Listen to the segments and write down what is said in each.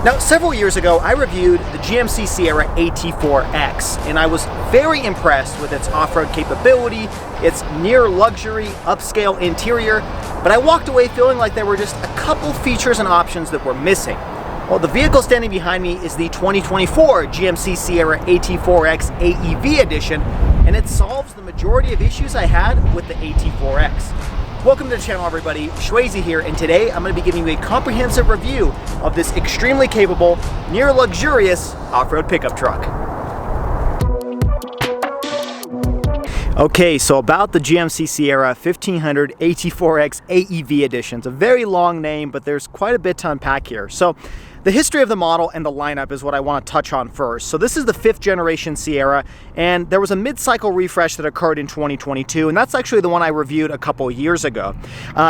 Now, several years ago, I reviewed the GMC Sierra AT4X, and I was very impressed with its off-road capability, its near luxury, upscale interior, but I walked away feeling like there were just a couple features and options that were missing. Well, the vehicle standing behind me is the 2024 GMC Sierra AT4X AEV Edition, and it solves the majority of issues I had with the AT4X. Welcome to the channel, everybody. Swayze here, and today I'm going to be giving you a comprehensive review of this extremely capable, near luxurious off-road pickup truck. Okay, so about the GMC Sierra 1500 AT4X AEV Edition. It's a very long name, but there's quite a bit to unpack here. So the history of the model and the lineup is what I want to touch on first. So this is the 5th generation Sierra, and there was a mid-cycle refresh that occurred in 2022, and that's actually the one I reviewed a couple years ago.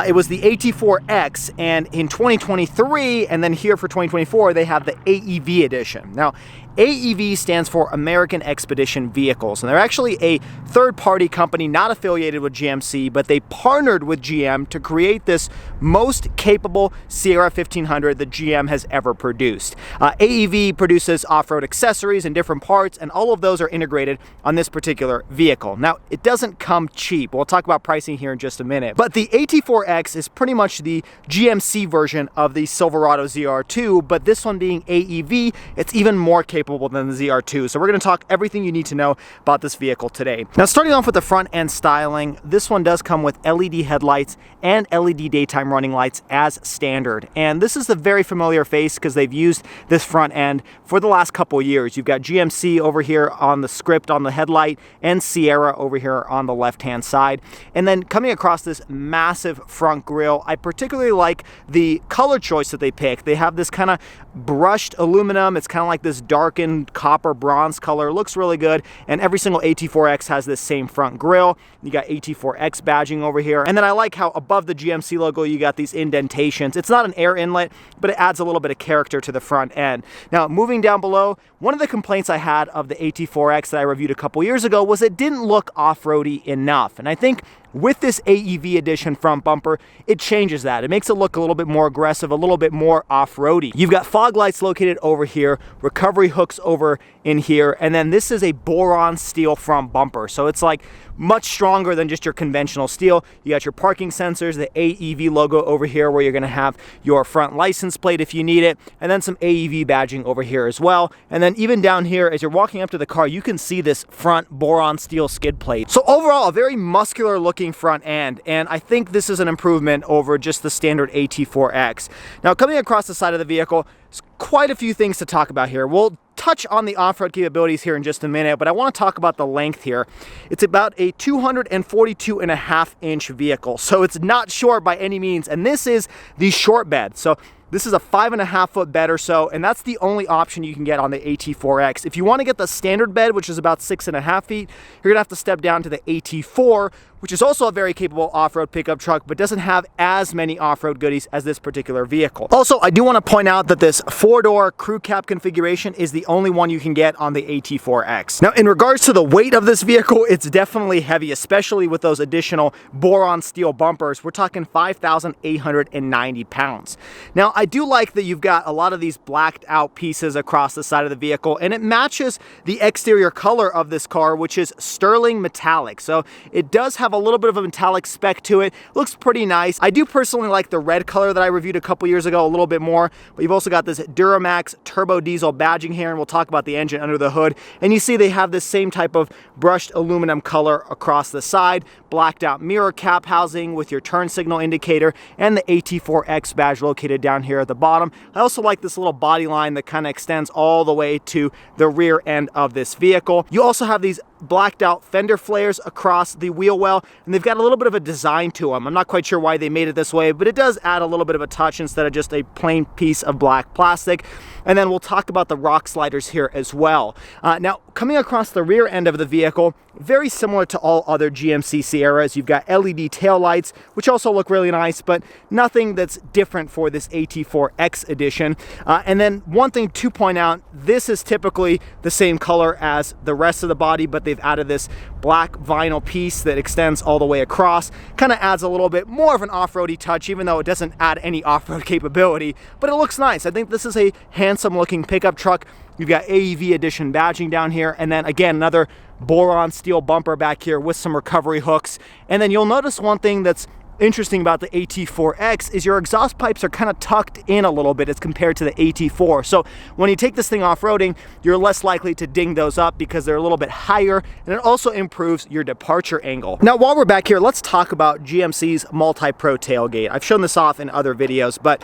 It was the AT4X, and in 2023, and then here for 2024, they have the AEV Edition. Now, AEV stands for American Expedition Vehicles, and they're actually a third-party company not affiliated with GMC, but they partnered with GM to create this most capable Sierra 1500 that GM has ever produced. AEV produces off-road accessories and different parts, and all of those are integrated on this particular vehicle. Now, it doesn't come cheap. We'll talk about pricing here in just a minute, but the AT4X is pretty much the GMC version of the Silverado ZR2, but this one being AEV, it's even more capable than the ZR2. So we're going to talk everything you need to know about this vehicle today. Now, starting off with the front end styling, this one does come with LED headlights and LED daytime running lights as standard. And this is a very familiar face because they've used this front end for the last couple years. You've got GMC over here on the script on the headlight and Sierra over here on the left-hand side. And then coming across this massive front grille, I particularly like the color choice that they picked. They have this kind of brushed aluminum. It's kind of like this darkened copper bronze color. It looks really good, and every single AT4X has this same front grille. You got AT4X badging over here, and then I like how above the GMC logo you got these indentations. It's not an air inlet, but it adds a little bit of character to the front end. Now, moving down below, one of the complaints I had of the AT4X that I reviewed a couple years ago was it didn't look off-roady enough, and I think with this AEV Edition front bumper, it changes that. It makes it look a little bit more aggressive, a little bit more off-roady. You've got fog lights located over here, recovery hooks over in here, and then this is a boron steel front bumper. So it's like much stronger than just your conventional steel. You got your parking sensors, the AEV logo over here where you're gonna have your front license plate if you need it, and then some AEV badging over here as well. And then even down here, as you're walking up to the car, you can see this front boron steel skid plate. So overall, a very muscular looking front end, and I think this is an improvement over just the standard AT4X. Now, coming across the side of the vehicle, there's quite a few things to talk about here. We'll touch on the off-road capabilities here in just a minute, but I want to talk about the length here. It's about a 242.5-inch vehicle, so it's not short by any means, and this is the short bed. So this is a 5.5-foot bed or so, and that's the only option you can get on the AT4X. If you want to get the standard bed, which is about 6.5 feet, you're gonna have to step down to the AT4, which is also a very capable off-road pickup truck, but doesn't have as many off-road goodies as this particular vehicle. Also, I do want to point out that this 4-door crew cab configuration is the only one you can get on the AT4X. Now, in regards to the weight of this vehicle, it's definitely heavy, especially with those additional boron steel bumpers. We're talking 5,890 pounds. Now, I do like that you've got a lot of these blacked out pieces across the side of the vehicle, and it matches the exterior color of this car, which is sterling metallic. So it does have a little bit of a metallic spec to it. Looks pretty nice. I do personally like the red color that I reviewed a couple years ago a little bit more, but you've also got this Duramax turbo diesel badging here, and we'll talk about the engine under the hood. And you see they have this same type of brushed aluminum color across the side, blacked out mirror cap housing with your turn signal indicator, and the AT4X badge located down here at the bottom. I also like this little body line that kind of extends all the way to the rear end of this vehicle. You also have these blacked out fender flares across the wheel well, and they've got a little bit of a design to them. I'm not quite sure why they made it this way, but it does add a little bit of a touch instead of just a plain piece of black plastic. And then we'll talk about the rock sliders here as well. Now, coming across the rear end of the vehicle, very similar to all other GMC Sierras. You've got LED taillights, which also look really nice, but nothing that's different for this AT4X edition. And then one thing to point out, this is typically the same color as the rest of the body, but they've added this black vinyl piece that extends all the way across. Kind of adds a little bit more of an off-roady touch, even though it doesn't add any off-road capability, but it looks nice. I think this is a handsome looking pickup truck. You've got AEV Edition badging down here, and then again, another boron steel bumper back here with some recovery hooks. And then you'll notice one thing that's interesting about the AT4X is your exhaust pipes are kind of tucked in a little bit as compared to the AT4. So when you take this thing off-roading, you're less likely to ding those up because they're a little bit higher, and it also improves your departure angle. Now, while we're back here, let's talk about GMC's MultiPro Tailgate. I've shown this off in other videos, but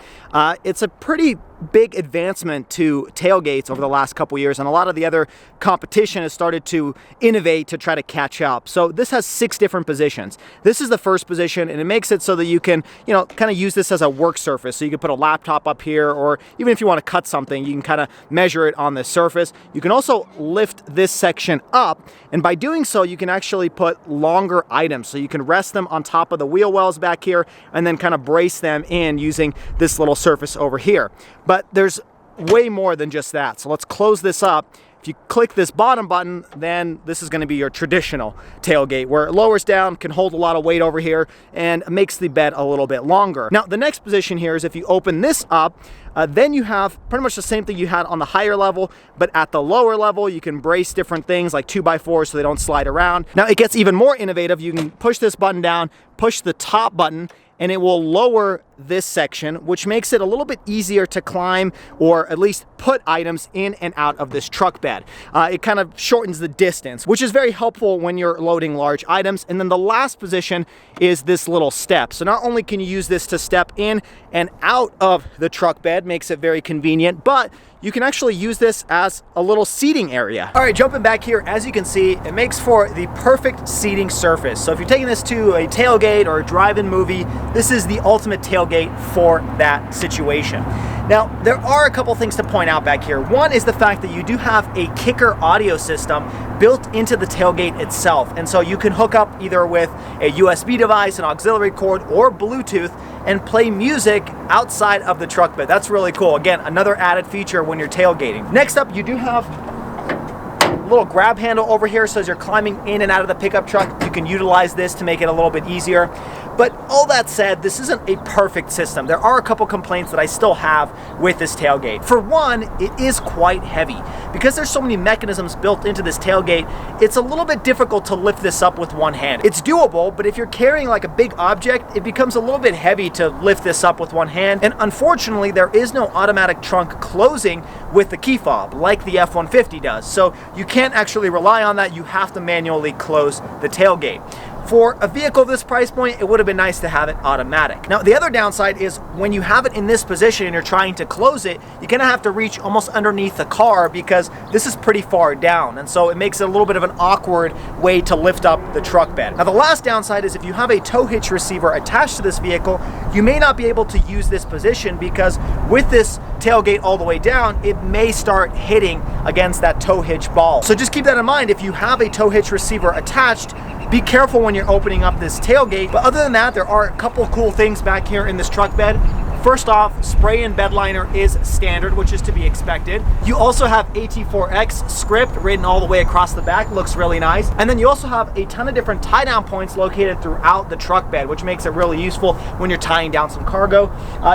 it's a pretty big advancement to tailgates over the last couple years, and a lot of the other competition has started to innovate to try to catch up. So this has 6 different positions. This is the first position, and it makes it so that you can, kind of use this as a work surface. So you can put a laptop up here, or even if you want to cut something, you can kind of measure it on this surface. You can also lift this section up, and by doing so, you can actually put longer items. So you can rest them on top of the wheel wells back here, and then kind of brace them in using this little surface over here. But there's way more than just that. So let's close this up. If you click this bottom button, then this is going to be your traditional tailgate, where it lowers down, can hold a lot of weight over here, and makes the bed a little bit longer. Now, the next position here is if you open this up, then you have pretty much the same thing you had on the higher level, but at the lower level, you can brace different things like 2x4s so they don't slide around. Now, it gets even more innovative. You can push this button down, push the top button, and it will lower this section, which makes it a little bit easier to climb, or at least put items in and out of this truck bed. It kind of shortens the distance, which is very helpful when you're loading large items. And then the last position is this little step. So not only can you use this to step in and out of the truck bed, makes it very convenient, but you can actually use this as a little seating area. All right, jumping back here, as you can see, it makes for the perfect seating surface. So if you're taking this to a tailgate or a drive-in movie, this is the ultimate tailgate for that situation. Now, there are a couple things to point out back here. One is the fact that you do have a kicker audio system built into the tailgate itself. And so you can hook up either with a USB device, an auxiliary cord, or Bluetooth and play music outside of the truck bed. That's really cool. Again, another added feature when you're tailgating. Next up, you do have a little grab handle over here, so as you're climbing in and out of the pickup truck, you can utilize this to make it a little bit easier. But all that said, this isn't a perfect system. There are a couple complaints that I still have with this tailgate. For one, it is quite heavy. Because there's so many mechanisms built into this tailgate, it's a little bit difficult to lift this up with one hand. It's doable, but if you're carrying like a big object, it becomes a little bit heavy to lift this up with one hand. And unfortunately, there is no automatic trunk closing with the key fob like the F-150 does. So you can't actually rely on that. You have to manually close the tailgate. For a vehicle of this price point, it would have been nice to have it automatic. Now, the other downside is when you have it in this position and you're trying to close it, you're gonna have to reach almost underneath the car because this is pretty far down. And so it makes it a little bit of an awkward way to lift up the truck bed. Now, the last downside is if you have a tow hitch receiver attached to this vehicle, you may not be able to use this position because with this tailgate all the way down, it may start hitting against that tow hitch ball. So just keep that in mind. If you have a tow hitch receiver attached, be careful when you're opening up this tailgate. But other than that, there are a couple cool things back here in this truck bed. First off, spray and bed liner is standard, which is to be expected. You also have AT4X script written all the way across the back, looks really nice. And then you also have a ton of different tie down points located throughout the truck bed, which makes it really useful when you're tying down some cargo.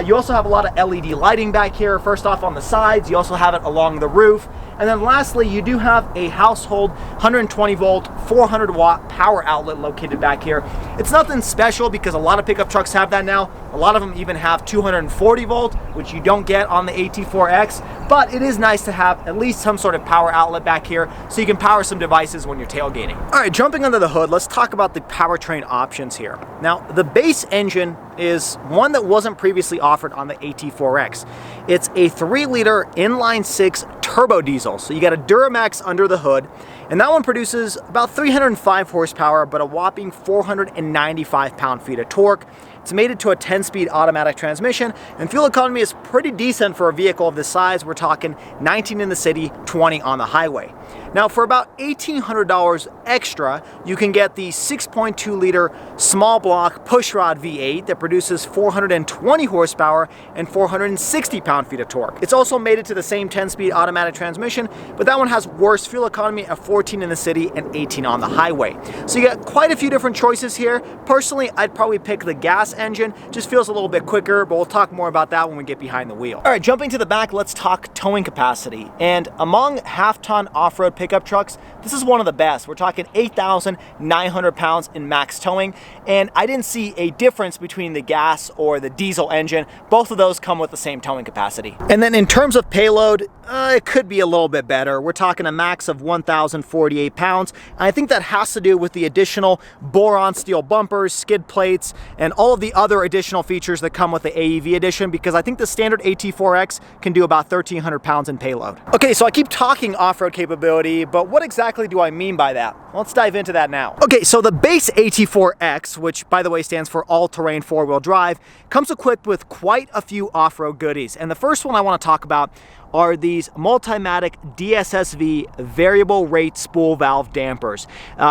You also have a lot of LED lighting back here. First off on the sides, you also have it along the roof. And then lastly, you do have a household 120 volt, 400 watt power outlet located back here. It's nothing special because a lot of pickup trucks have that now. A lot of them even have 240 volt, which you don't get on the AT4X, but it is nice to have at least some sort of power outlet back here so you can power some devices when you're tailgating. All right, jumping under the hood, let's talk about the powertrain options here. Now, the base engine is one that wasn't previously offered on the AT4X. It's a 3-liter inline-6 turbo diesel. So you got a Duramax under the hood, and that one produces about 305 horsepower, but a whopping 495 pound-feet of torque. It's It's mated to a 10-speed automatic transmission, and fuel economy is pretty decent for a vehicle of this size. We're talking 19 in the city, 20 on the highway. Now, for about $1,800 extra, you can get the 6.2-liter small block pushrod V8 that produces 420 horsepower and 460 pound-feet of torque. It's also mated to the same 10-speed automatic transmission, but that one has worse fuel economy at 14 in the city and 18 on the highway. So you get quite a few different choices here. Personally, I'd probably pick the gas engine. Just feels a little bit quicker, but we'll talk more about that when we get behind the wheel. All right, jumping to the back, let's talk towing capacity. And among half-ton off-road pickup trucks, this is one of the best. We're talking 8,900 pounds in max towing, and I didn't see a difference between the gas or the diesel engine. Both of those come with the same towing capacity. And then in terms of payload, it could be a little bit better. We're talking a max of 1,048 pounds, and I think that has to do with the additional boron steel bumpers, skid plates, and all of the other additional features that come with the AEV edition, because I think the standard AT4X can do about 1,300 pounds in payload. Okay, so I keep talking off-road capability, but what exactly do I mean by that? Let's dive into that now. Okay, so the base AT4X, which by the way stands for all-terrain four-wheel drive, comes equipped with quite a few off-road goodies. And the first one I want to talk about are these Multimatic DSSV variable rate spool valve dampers.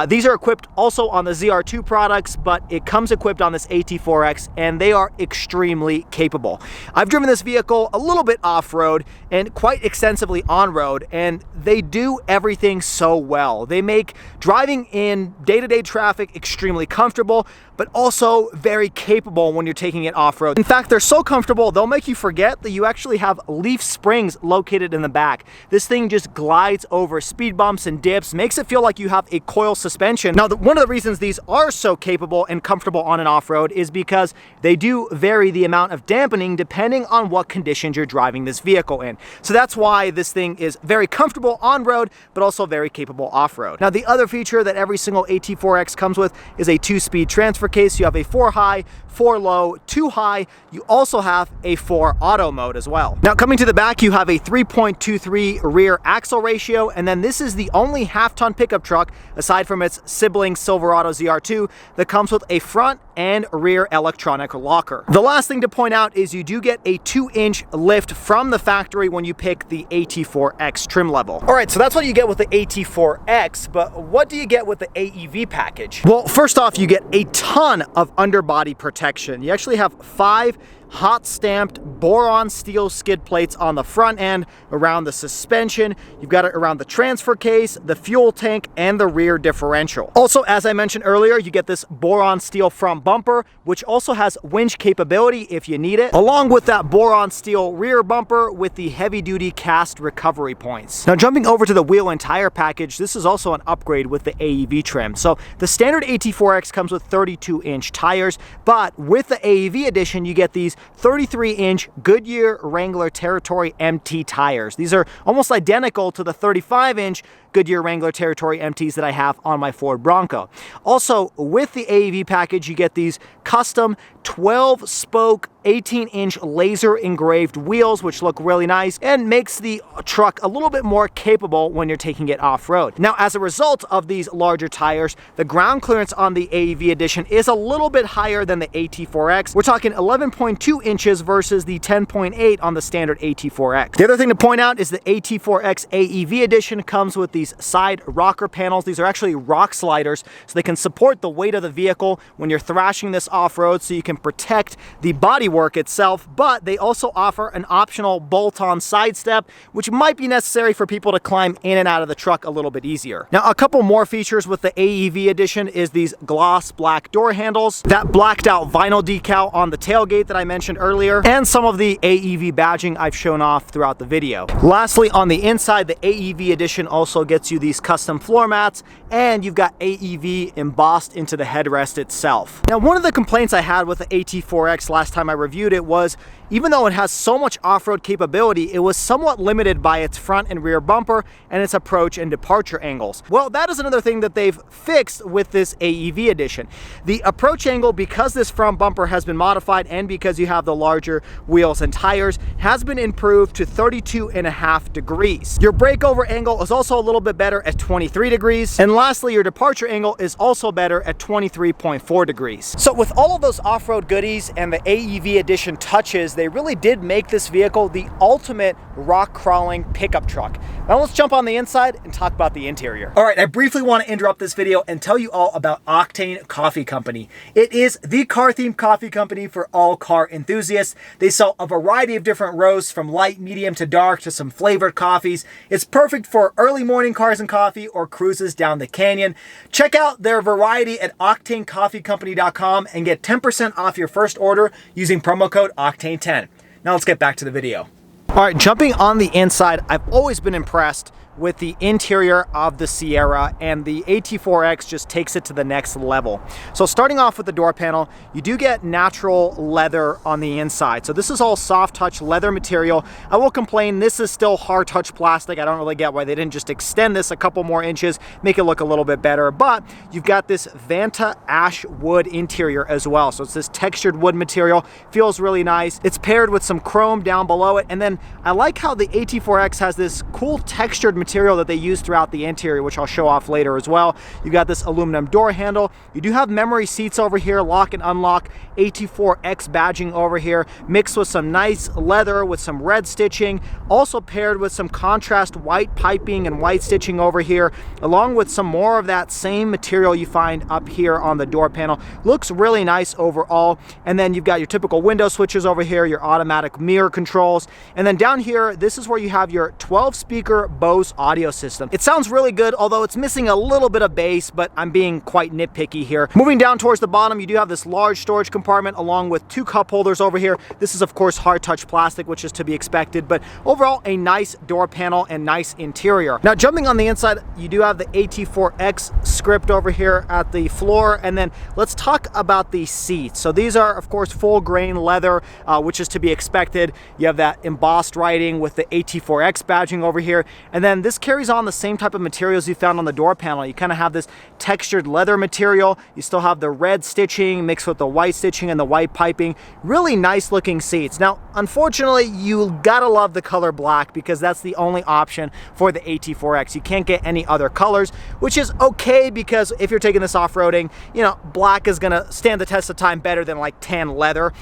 These are equipped also on the ZR2 products, but it comes equipped on this AT4X, and they are extremely capable. I've driven this vehicle a little bit off-road and quite extensively on-road, and they do everything so well. They make driving in day-to-day traffic extremely comfortable, but also very capable when you're taking it off-road. In fact, they're so comfortable, they'll make you forget that you actually have leaf springs located in the back. This thing just glides over speed bumps and dips, makes it feel like you have a coil suspension. Now, one of the reasons these are so capable and comfortable on an off-road is because they do vary the amount of dampening depending on what conditions you're driving this vehicle in. So that's why this thing is very comfortable on-road, but also very capable off-road. Now, the other feature that every single AT4X comes with is a 2-speed transfer case. You have a 4-high, 4-low, 2-high. You also have a 4-auto mode as well. Now, coming to the back, you have a 3.23 rear axle ratio, and then this is the only half-ton pickup truck, aside from its sibling Silverado ZR2, that comes with a front and rear electronic locker. The last thing to point out is you do get a 2-inch lift from the factory when you pick the AT4X trim level. All right, so that's what you get with the AT4X, but what do you get with the AEV package? Well, first off, you get a ton of underbody protection. You actually have 5 hot stamped boron steel skid plates on the front end, around the suspension. You've got it around the transfer case, the fuel tank, and the rear differential. Also, as I mentioned earlier, you get this boron steel front bumper, which also has winch capability if you need it, along with that boron steel rear bumper with the heavy duty cast recovery points. Now, jumping over to the wheel and tire package, this is also an upgrade with the AEV trim. So the standard AT4X comes with 32-inch tires, but with the AEV edition, you get these 33-inch Goodyear Wrangler Territory MT tires. These are almost identical to the 35-inch Goodyear Wrangler Territory MTs that I have on my Ford Bronco. Also, with the AEV package, you get these custom 12-spoke 18-inch laser engraved wheels, which look really nice and makes the truck a little bit more capable when you're taking it off-road. Now, as a result of these larger tires, the ground clearance on the AEV edition is a little bit higher than the AT4X. We're talking 11.2 inches versus the 10.8 on the standard AT4X. The other thing to point out is the AT4X AEV edition comes with these side rocker panels. These are actually rock sliders, so they can support the weight of the vehicle when you're thrashing this off-road, so you can protect the bodywork itself, but they also offer an optional bolt-on side step, which might be necessary for people to climb in and out of the truck a little bit easier. Now, a couple more features with the AEV edition is these gloss black door handles, that blacked out vinyl decal on the tailgate that I mentioned earlier, and some of the AEV badging I've shown off throughout the video. Lastly, on the inside, the AEV edition also gets you these custom floor mats, and you've got AEV embossed into the headrest itself. Now, one of the complaints I had with the AT4X last time I reviewed it was, even though it has so much off-road capability, it was somewhat limited by its front and rear bumper and its approach and departure angles. Well, that is another thing that they've fixed with this AEV edition. The approach angle, because this front bumper has been modified and because you have the larger wheels and tires, has been improved to 32.5 degrees. Your breakover angle is also a little bit better at 23 degrees. And lastly, your departure angle is also better at 23.4 degrees. So with all of those off-road goodies and the AEV Edition touches, they really did make this vehicle the ultimate rock crawling pickup truck. Now let's jump on the inside and talk about the interior. All right, I briefly want to interrupt this video and tell you all about Octane Coffee Company. It is the car-themed coffee company for all car enthusiasts. They sell a variety of different roasts from light, medium to dark to some flavored coffees. It's perfect for early morning cars and coffee or cruises down the canyon. Check out their variety at octanecoffeecompany.com and get 10% off your first order using promo code Octane10. Now let's get back to the video. All right, jumping on the inside, I've always been impressed with the interior of the Sierra, and the AT4X just takes it to the next level. So starting off with the door panel, you do get natural leather on the inside. So this is all soft touch leather material. I will complain, this is still hard touch plastic. I don't really get why they didn't just extend this a couple more inches, make it look a little bit better. But you've got this Vanta ash wood interior as well. So it's this textured wood material, feels really nice. It's paired with some chrome down below it. And then I like how the AT4X has this cool textured material that they use throughout the interior, which I'll show off later as well. You got this aluminum door handle. You do have memory seats over here, lock and unlock, AT4X badging over here, mixed with some nice leather with some red stitching, also paired with some contrast white piping and white stitching over here, along with some more of that same material you find up here on the door panel. Looks really nice overall. And then you've got your typical window switches over here, your automatic mirror controls, and then down here, this is where you have your 12-speaker Bose audio system. It sounds really good, although it's missing a little bit of bass, but I'm being quite nitpicky here. Moving down towards the bottom, you do have this large storage compartment along with 2 cup holders over here. This is of course hard touch plastic, which is to be expected, but overall a nice door panel and nice interior. Now jumping on the inside, you do have the AT4X script over here at the floor, and then let's talk about the seats. So these are of course full grain leather, which is to be expected. You have that embossed writing with the AT4X badging over here, and then this carries on the same type of materials you found on the door panel. You kind of have this textured leather material. You still have the red stitching mixed with the white stitching and the white piping. Really nice looking seats. Now, unfortunately, you gotta love the color black because that's the only option for the AT4X. You can't get any other colors, which is okay because if you're taking this off-roading, you know, black is gonna stand the test of time better than like tan leather.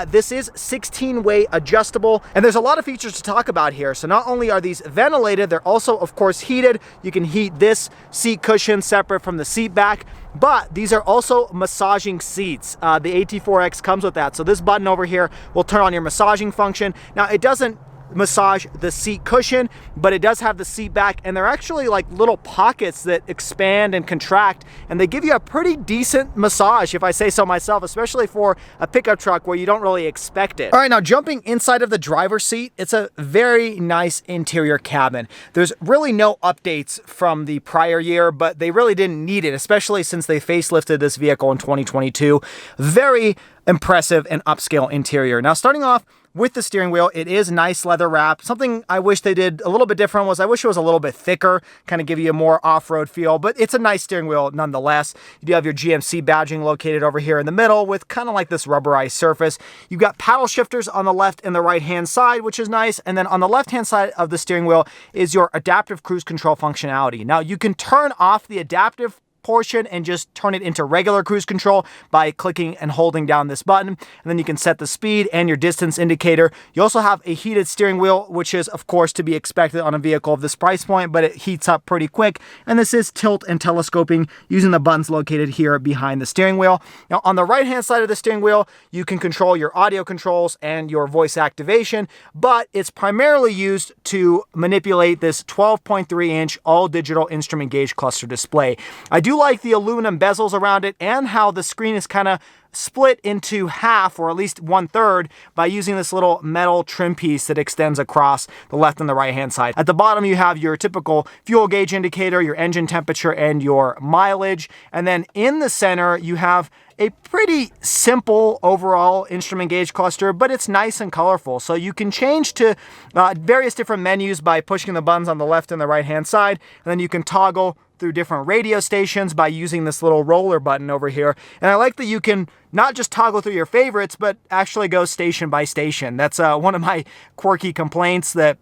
This is 16-way adjustable, and there's a lot of features to talk about here. So not only are these ventilated, they're also of course heated. You can heat this seat cushion separate from the seat back, but these are also massaging seats. The AT4X comes with that. So this button over here will turn on your massaging function. Now it doesn't massage the seat cushion, but it does have the seat back, and they're actually like little pockets that expand and contract, and they give you a pretty decent massage, if I say so myself, especially for a pickup truck where you don't really expect it. All right, now jumping inside of the driver's seat, it's a very nice interior cabin. There's really no updates from the prior year, but they really didn't need it, especially since they facelifted this vehicle in 2022. Very impressive and upscale interior. Now starting off with the steering wheel, it is nice leather wrap. Something I wish they did a little bit different was I wish it was a little bit thicker, kind of give you a more off-road feel, but it's a nice steering wheel nonetheless. You do have your GMC badging located over here in the middle with kind of like this rubberized surface. You've got paddle shifters on the left and the right-hand side, which is nice. And then on the left-hand side of the steering wheel is your adaptive cruise control functionality. Now you can turn off the adaptive portion and just turn it into regular cruise control by clicking and holding down this button, and then you can set the speed and your distance indicator. You also have a heated steering wheel, which is of course to be expected on a vehicle of this price point, but it heats up pretty quick, and this is tilt and telescoping using the buttons located here behind the steering wheel. Now on the right hand side of the steering wheel, you can control your audio controls and your voice activation, but it's primarily used to manipulate this 12.3 inch all digital instrument gauge cluster display. I do like the aluminum bezels around it and how the screen is kind of split into half, or at least 1/3, by using this little metal trim piece that extends across the left and the right hand side. At the bottom you have your typical fuel gauge indicator, your engine temperature, and your mileage. And then in the center you have a pretty simple overall instrument gauge cluster, but it's nice and colorful. So you can change to various different menus by pushing the buttons on the left and the right hand side, and then you can toggle through different radio stations by using this little roller button over here. And I like that you can not just toggle through your favorites, but actually go station by station. That's one of my quirky complaints, that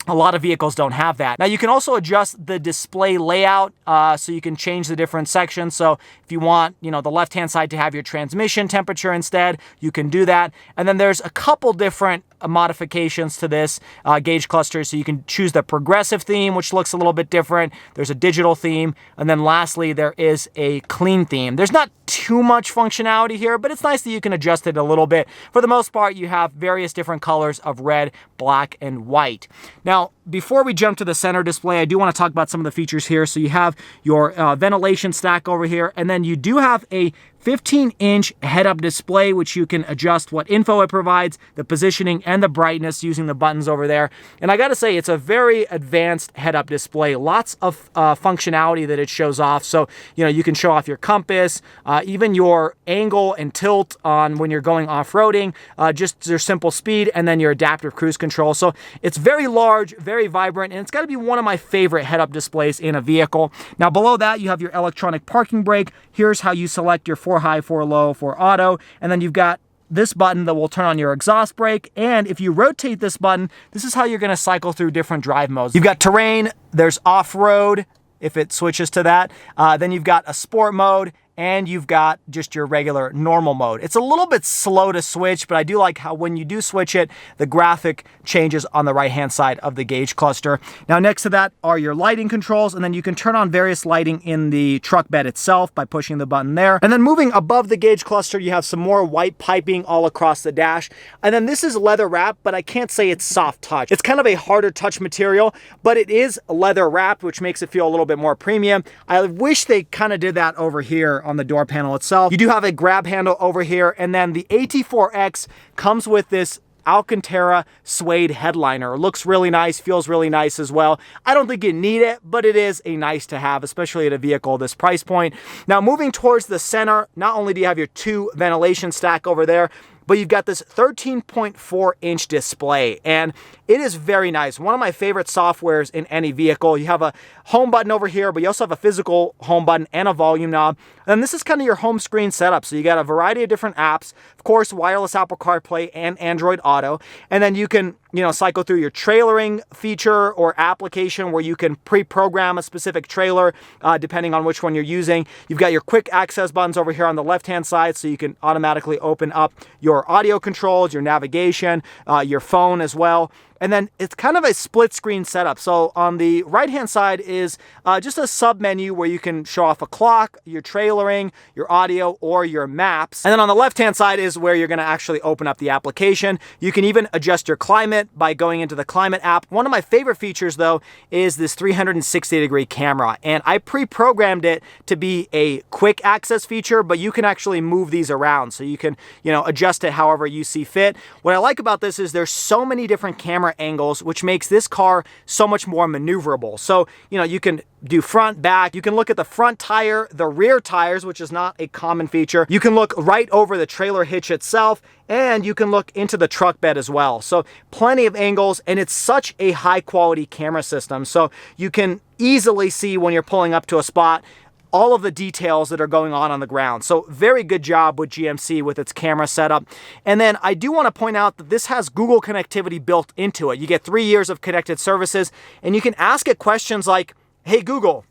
a lot of vehicles don't have that. Now you can also adjust the display layout, so you can change the different sections. So if you want, the left-hand side to have your transmission temperature instead, you can do that. And then there's a couple different modifications to this gauge cluster. So you can choose the progressive theme, which looks a little bit different. There's a digital theme. And then lastly, there is a clean theme. There's not too much functionality here, but it's nice that you can adjust it a little bit. For the most part, you have various different colors of red, black, and white. Now, before we jump to the center display, I do want to talk about some of the features here. So you have your ventilation stack over here, and then you do have a 15-inch head-up display, which you can adjust what info it provides, the positioning, and the brightness using the buttons over there. And I gotta say, it's a very advanced head-up display. Lots of functionality that it shows off. So, you can show off your compass, even your angle and tilt on when you're going off-roading, just your simple speed, and then your adaptive cruise control. So it's very large, very vibrant, and it's gotta be one of my favorite head-up displays in a vehicle. Now, below that, you have your electronic parking brake. Here's how you select your 4 high, 4 low, 4 auto, and then you've got this button that will turn on your exhaust brake. And if you rotate this button, this is how you're going to cycle through different drive modes. You've got terrain, there's off-road, if it switches to that. Then you've got a sport mode, and you've got just your regular normal mode. It's a little bit slow to switch, but I do like how when you do switch it, the graphic changes on the right-hand side of the gauge cluster. Now, next to that are your lighting controls, and then you can turn on various lighting in the truck bed itself by pushing the button there. And then moving above the gauge cluster, you have some more white piping all across the dash. And then this is leather wrap, but I can't say it's soft touch. It's kind of a harder touch material, but it is leather wrapped, which makes it feel a little bit more premium. I wish they kind of did that over here on the door panel itself. You do have a grab handle over here, and then the AT4X comes with this Alcantara suede headliner. It looks really nice, feels really nice as well. I don't think you need it, but it is a nice to have, especially at a vehicle this price point. Now, moving towards the center, not only do you have your 2 ventilation stack over there, but you've got this 13.4-inch display, and it is very nice. One of my favorite softwares in any vehicle. You have a home button over here, but you also have a physical home button and a volume knob. And this is kind of your home screen setup. So you got a variety of different apps, of course, wireless Apple CarPlay and Android Auto. And then you can, cycle through your trailering feature or application where you can pre-program a specific trailer depending on which one you're using. You've got your quick access buttons over here on the left-hand side, so you can automatically open up your audio controls, your navigation, your phone as well. And then it's kind of a split screen setup. So on the right-hand side is just a sub menu where you can show off a clock, your trailering, your audio, or your maps. And then on the left-hand side is where you're gonna actually open up the application. You can even adjust your climate by going into the climate app. One of my favorite features though is this 360-degree camera. And I pre-programmed it to be a quick access feature, but you can actually move these around. So you can, adjust it however you see fit. What I like about this is there's so many different camera angles, which makes this car so much more maneuverable. So, you can do front, back. You can look at the front tire, the rear tires, which is not a common feature. You can look right over the trailer hitch itself, and you can look into the truck bed as well. So plenty of angles, and it's such a high quality camera system. So you can easily see when you're pulling up to a spot all of the details that are going on the ground. So very good job with GMC with its camera setup. And then I do want to point out that this has Google connectivity built into it. You get 3 years of connected services, and you can ask it questions like, "Hey Google,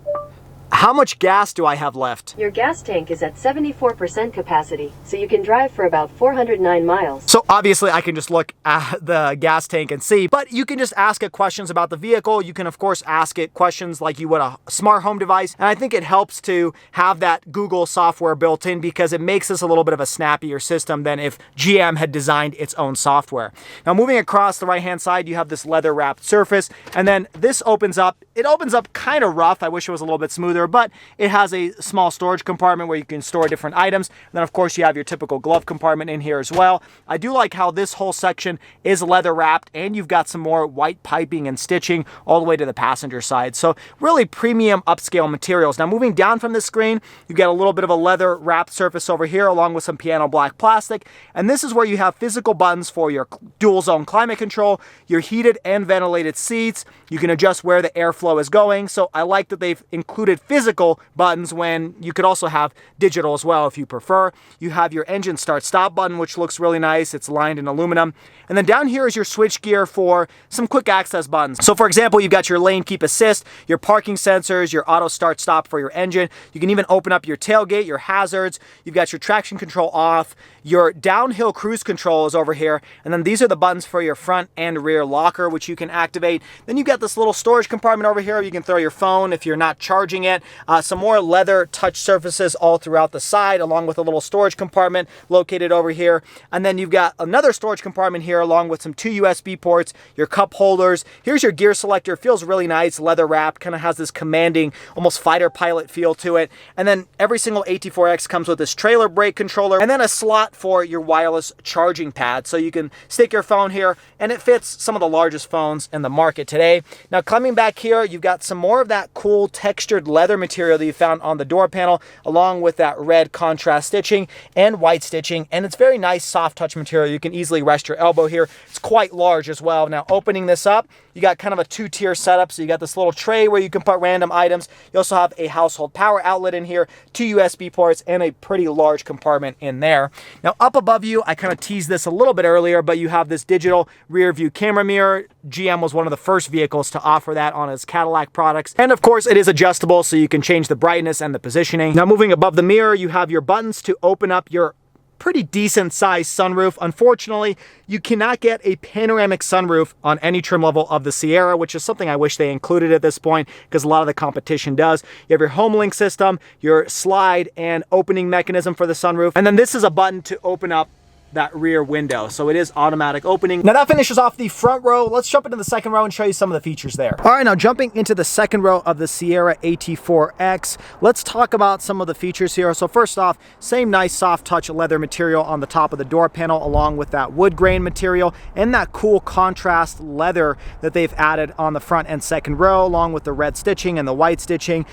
how much gas do I have left?" Your gas tank is at 74% capacity, so you can drive for about 409 miles. So obviously I can just look at the gas tank and see, but you can just ask it questions about the vehicle. You can of course ask it questions like you would a smart home device. And I think it helps to have that Google software built in because it makes this a little bit of a snappier system than if GM had designed its own software. Now moving across the right-hand side, you have this leather wrapped surface, and then this opens up. It opens up kind of rough. I wish it was a little bit smoother, but it has a small storage compartment where you can store different items. And then of course you have your typical glove compartment in here as well. I do like how this whole section is leather wrapped, and you've got some more white piping and stitching all the way to the passenger side. So really premium upscale materials. Now moving down from the screen, you get a little bit of a leather wrapped surface over here along with some piano black plastic. And this is where you have physical buttons for your dual zone climate control, your heated and ventilated seats. You can adjust where the airflow is going. So I like that they've included physical buttons when you could also have digital as well if you prefer. You have your engine start stop button, which looks really nice. It's lined in aluminum. And then down here is your switch gear for some quick access buttons. So for example, you've got your lane keep assist, your parking sensors, your auto start stop for your engine. You can even open up your tailgate, your hazards. You've got your traction control off. Your downhill cruise control is over here. And then these are the buttons for your front and rear locker, which you can activate. Then you've got this little storage compartment over here. You can throw your phone if you're not charging it. Some more leather touch surfaces all throughout the side, along with a little storage compartment located over here. And then you've got another storage compartment here, along with some 2 USB ports, your cup holders. Here's your gear selector. It feels really nice, leather wrapped, kind of has this commanding, almost fighter pilot feel to it. And then every single AT4X comes with this trailer brake controller, and then a slot for your wireless charging pad. So you can stick your phone here, and it fits some of the largest phones in the market today. Now coming back here, you've got some more of that cool textured leather material that you found on the door panel, along with that red contrast stitching and white stitching. And it's very nice soft touch material. You can easily rest your elbow here. It's quite large as well. Now opening this up, you got kind of a 2-tier setup. So you got this little tray where you can put random items. You also have a household power outlet in here, 2 USB ports, and a pretty large compartment in there. Now up above you, I kind of teased this a little bit earlier, but you have this digital rear view camera mirror. GM was one of the first vehicles to offer that on its Cadillac products. And of course it is adjustable, so you can change the brightness and the positioning. Now moving above the mirror, you have your buttons to open up your pretty decent sized sunroof. Unfortunately, you cannot get a panoramic sunroof on any trim level of the Sierra, which is something I wish they included at this point, because a lot of the competition does. You have your home link system, your slide and opening mechanism for the sunroof, and then this is a button to open up that rear window, so it is automatic opening. Now that finishes off the front row. Let's jump into the second row and show you some of the features there. All right, now jumping into the second row of the Sierra AT4X, let's talk about some of the features here. So first off, same nice soft touch leather material on the top of the door panel, along with that wood grain material and that cool contrast leather that they've added on the front and second row, along with the red stitching and the white stitching.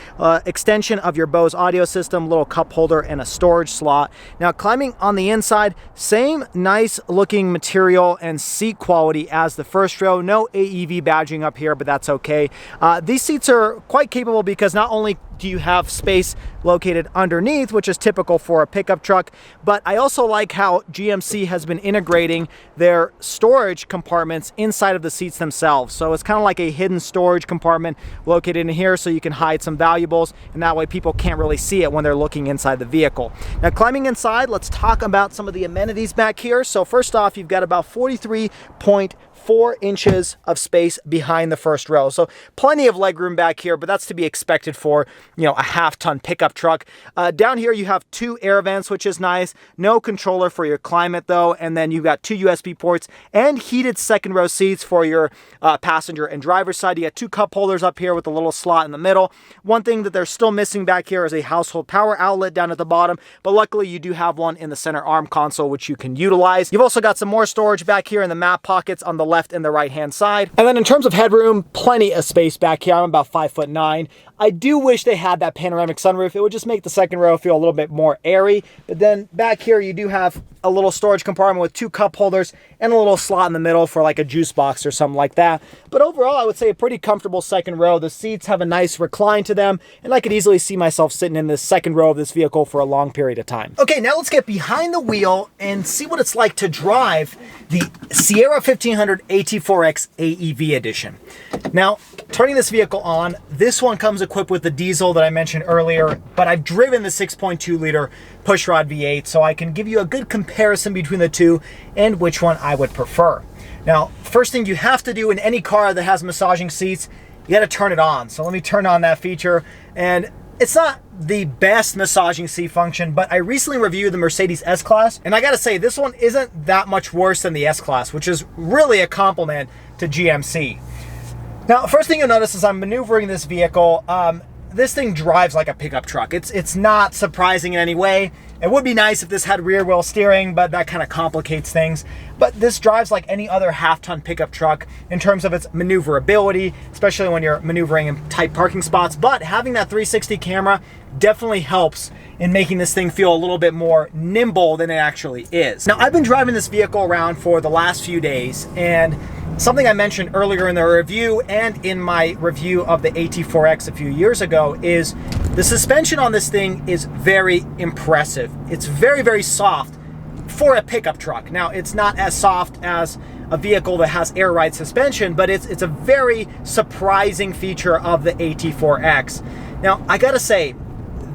Extension of your Bose audio system, little cup holder and a storage slot. Now climbing on the inside, same nice looking material and seat quality as the first row. No AEV badging up here, but that's okay. These seats are quite capable because not only do you have space located underneath, which is typical for a pickup truck, but I also like how GMC has been integrating their storage compartments inside of the seats themselves. So it's kind of like a hidden storage compartment located in here, so you can hide some valuables, and that way people can't really see it when they're looking inside the vehicle. Now climbing inside, let's talk about some of the amenities back here. So first off, you've got about 43.4 inches of space behind the first row. So plenty of legroom back here, but that's to be expected for, you know, a half-ton pickup truck. Down here you have 2 air vents, which is nice. No controller for your climate though. And then you've got 2 USB ports and heated second row seats for your passenger and driver's side. You got 2 cup holders up here with a little slot in the middle. One thing that they're still missing back here is a household power outlet down at the bottom, but luckily you do have one in the center arm console, which you can utilize. You've also got some more storage back here in the map pockets on the left and the right hand side. And then in terms of headroom, plenty of space back here. I'm about 5'9". I do wish they had that panoramic sunroof. It would just make the second row feel a little bit more airy. But then back here you do have a little storage compartment with 2 cup holders and a little slot in the middle for like a juice box or something like that. But overall, I would say a pretty comfortable second row. The seats have a nice recline to them, and I could easily see myself sitting in this second row of this vehicle for a long period of time. Okay, now let's get behind the wheel and see what it's like to drive the Sierra 1500 AT4X AEV Edition. Now, turning this vehicle on, this one comes equipped with the diesel that I mentioned earlier, but I've driven the 6.2 liter pushrod V8, so I can give you a good comparison between the two and which one I would prefer. Now, first thing you have to do in any car that has massaging seats, you gotta turn it on. So let me turn on that feature, and it's not the best massaging seat function, but I recently reviewed the Mercedes S-Class, and I gotta say, this one isn't that much worse than the S-Class, which is really a compliment to GMC. Now, first thing you'll notice is I'm maneuvering this vehicle. This thing drives like a pickup truck. It's not surprising in any way. It would be nice if this had rear wheel steering, but that kind of complicates things. But this drives like any other half-ton pickup truck in terms of its maneuverability, especially when you're maneuvering in tight parking spots. But having that 360 camera definitely helps in making this thing feel a little bit more nimble than it actually is. Now, I've been driving this vehicle around for the last few days, and something I mentioned earlier in the review and in my review of the AT4X a few years ago is The suspension on this thing is very impressive. It's very, very soft for a pickup truck. Now, it's not as soft as a vehicle that has air ride suspension, but it's a very surprising feature of the AT4X. Now, I gotta say,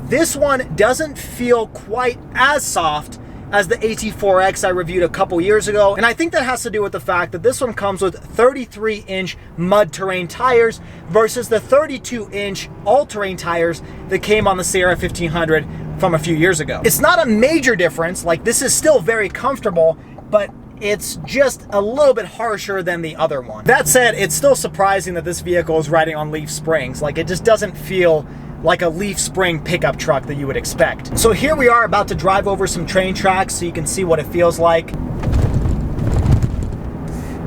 this one doesn't feel quite as soft as the AT4X I reviewed a couple years ago. And I think that has to do with the fact that this one comes with 33-inch mud terrain tires versus the 32-inch all-terrain tires that came on the Sierra 1500 from a few years ago. It's not a major difference, like this is still very comfortable, but it's just a little bit harsher than the other one. That said, it's still surprising that this vehicle is riding on leaf springs. Like, it just doesn't feel like a leaf spring pickup truck that you would expect. So here we are about to drive over some train tracks so you can see what it feels like.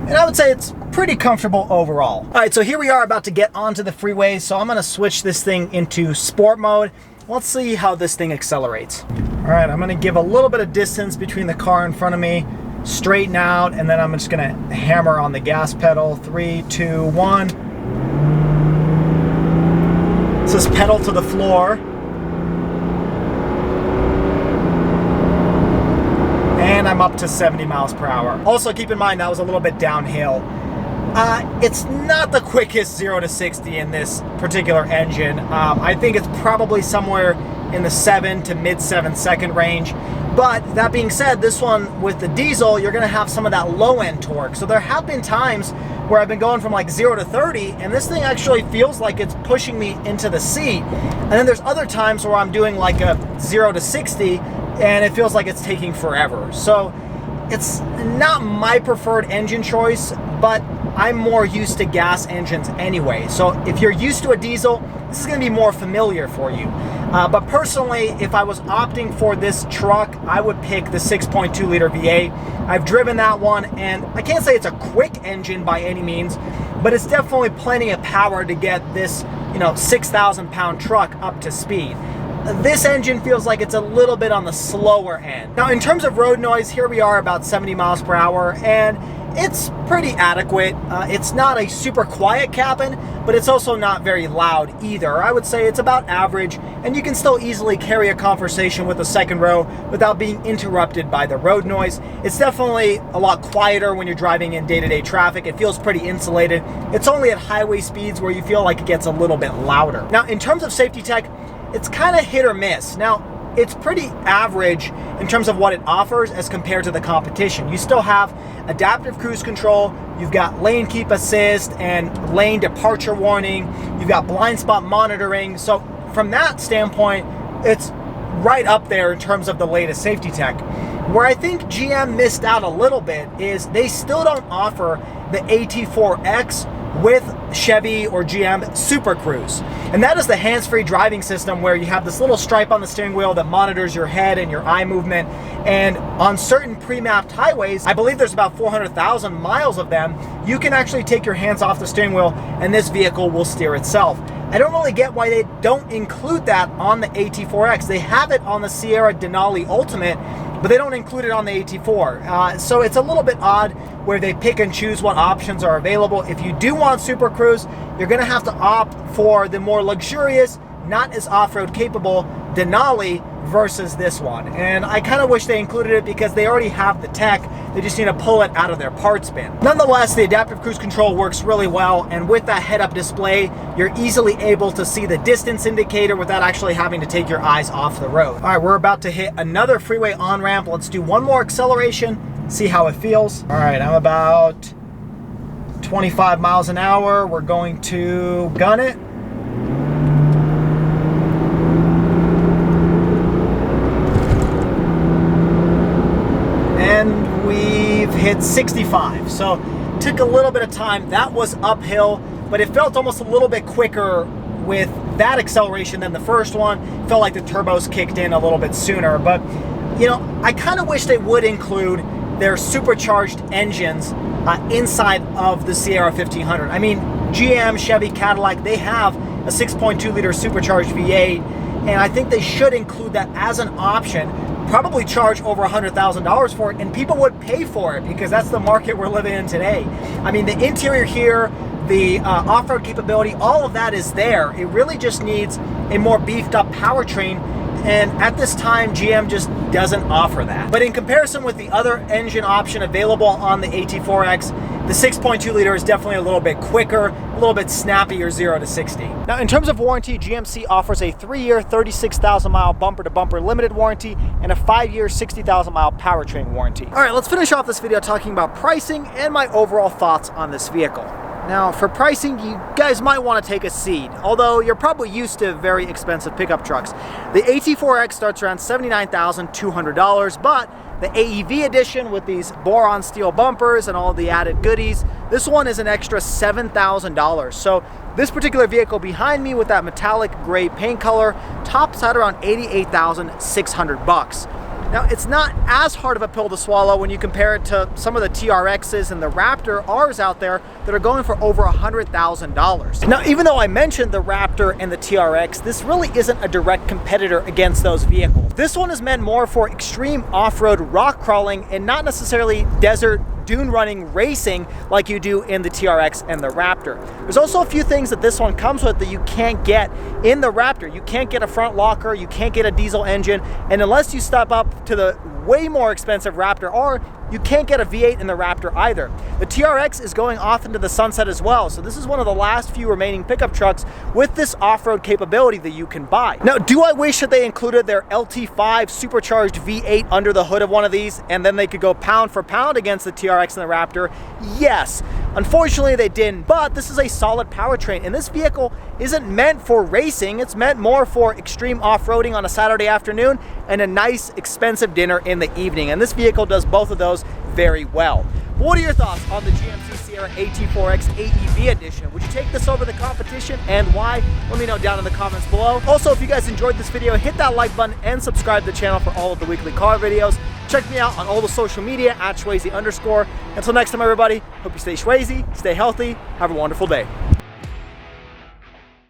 And I would say it's pretty comfortable overall. All right, so here we are about to get onto the freeway. So I'm gonna switch this thing into sport mode. Let's see how this thing accelerates. All right, I'm gonna give a little bit of distance between the car in front of me, straighten out, and then I'm just gonna hammer on the gas pedal. 3, 2, 1. This is pedal to the floor. And I'm up to 70 miles per hour. Also keep in mind that was a little bit downhill. It's not the quickest 0 to 60 in this particular engine. I think it's probably somewhere in the 7 to mid 7 second range. But that being said, this one with the diesel, you're gonna have some of that low end torque. So there have been times where I've been going from like 0 to 30 and this thing actually feels like it's pushing me into the seat. And then there's other times where I'm doing like a 0 to 60 and it feels like it's taking forever. So it's not my preferred engine choice, but I'm more used to gas engines anyway. So if you're used to a diesel, this is gonna be more familiar for you. But personally, if I was opting for this truck, I would pick the 6.2 liter V8. I've driven that one, and I can't say it's a quick engine by any means, but it's definitely plenty of power to get this, 6,000 pound truck up to speed. This engine feels like it's a little bit on the slower end. Now, in terms of road noise, here we are about 70 miles per hour, and it's pretty adequate. It's not a super quiet cabin, but it's also not very loud either. I would say it's about average, and you can still easily carry a conversation with the second row without being interrupted by the road noise. It's definitely a lot quieter when you're driving in day-to-day traffic. It feels pretty insulated. It's only at highway speeds where you feel like it gets a little bit louder. Now, in terms of safety tech, it's kind of hit or miss. Now, it's pretty average in terms of what it offers as compared to the competition. You still have adaptive cruise control, you've got lane keep assist and lane departure warning, you've got blind spot monitoring. So from that standpoint, it's right up there in terms of the latest safety tech. Where I think GM missed out a little bit is they still don't offer the AT4X with Chevy or GM Super Cruise. And that is the hands-free driving system where you have this little stripe on the steering wheel that monitors your head and your eye movement. And on certain pre-mapped highways, I believe there's about 400,000 miles of them, you can actually take your hands off the steering wheel and this vehicle will steer itself. I don't really get why they don't include that on the AT4X. They have it on the Sierra Denali Ultimate, but they don't include it on the AT4. So it's a little bit odd where they pick and choose what options are available. If you do want Super Cruise, you're gonna have to opt for the more luxurious, not as off-road capable Denali versus this one. And I kind of wish they included it because they already have the tech. They just need to pull it out of their parts bin. Nonetheless, the adaptive cruise control works really well, and with that head-up display, you're easily able to see the distance indicator without actually having to take your eyes off the road. All right, we're about to hit another freeway on-ramp. Let's do one more acceleration, see how it feels. All right, I'm about 25 miles an hour. We're going to gun it. And we've hit 65. So took a little bit of time. That was uphill, but it felt almost a little bit quicker with that acceleration than the first one. Felt like the turbos kicked in a little bit sooner, but I kind of wish they would include their supercharged engines inside of the Sierra 1500. I mean, GM, Chevy, Cadillac, they have a 6.2 liter supercharged V8, and I think they should include that as an option. Probably charge over $100,000 for it, and people would pay for it because that's the market we're living in today. I mean, the interior here the off-road capability, all of that is there. It really just needs a more beefed up powertrain, and at this time GM just doesn't offer that. But in comparison with the other engine option available on the AT4X, the 6.2 liter is definitely a little bit quicker, a little bit snappier 0 to 60. Now in terms of warranty, GMC offers a 3-year 36,000 mile bumper to bumper limited warranty and a 5-year 60,000 mile powertrain warranty. All right, let's finish off this video talking about pricing and my overall thoughts on this vehicle. Now for pricing, you guys might want to take a seat, although you're probably used to very expensive pickup trucks. The AT4X starts around $79,200, but the AEV edition with these boron steel bumpers and all the added goodies, this one is an extra $7,000. So this particular vehicle behind me with that metallic gray paint color tops out around $88,600. Now, it's not as hard of a pill to swallow when you compare it to some of the TRXs and the Raptor Rs out there that are going for over $100,000. Now, even though I mentioned the Raptor and the TRX, this really isn't a direct competitor against those vehicles. This one is meant more for extreme off-road rock crawling and not necessarily desert dune running racing like you do in the TRX and the Raptor. There's also a few things that this one comes with that you can't get in the Raptor. You can't get a front locker, you can't get a diesel engine, and unless you step up to the way more expensive Raptor R, you can't get a V8 in the Raptor either. The TRX is going off into the sunset as well, so this is one of the last few remaining pickup trucks with this off-road capability that you can buy. Now, do I wish that they included their LT5 supercharged V8 under the hood of one of these, and then they could go pound for pound against the TRX and the Raptor? Yes. Unfortunately, they didn't, but this is a solid powertrain, and this vehicle isn't meant for racing. It's meant more for extreme off-roading on a Saturday afternoon and a nice, expensive dinner in the evening, and this vehicle does both of those very well. What are your thoughts on the GMC Sierra AT4X AEV Edition? Would you take this over the competition, and why? Let me know down in the comments below. Also, if you guys enjoyed this video, hit that like button and subscribe to the channel for all of the weekly car videos. Check me out on all the social media at Schwazy_. Until next time, everybody, hope you stay Schwazy, stay healthy, have a wonderful day.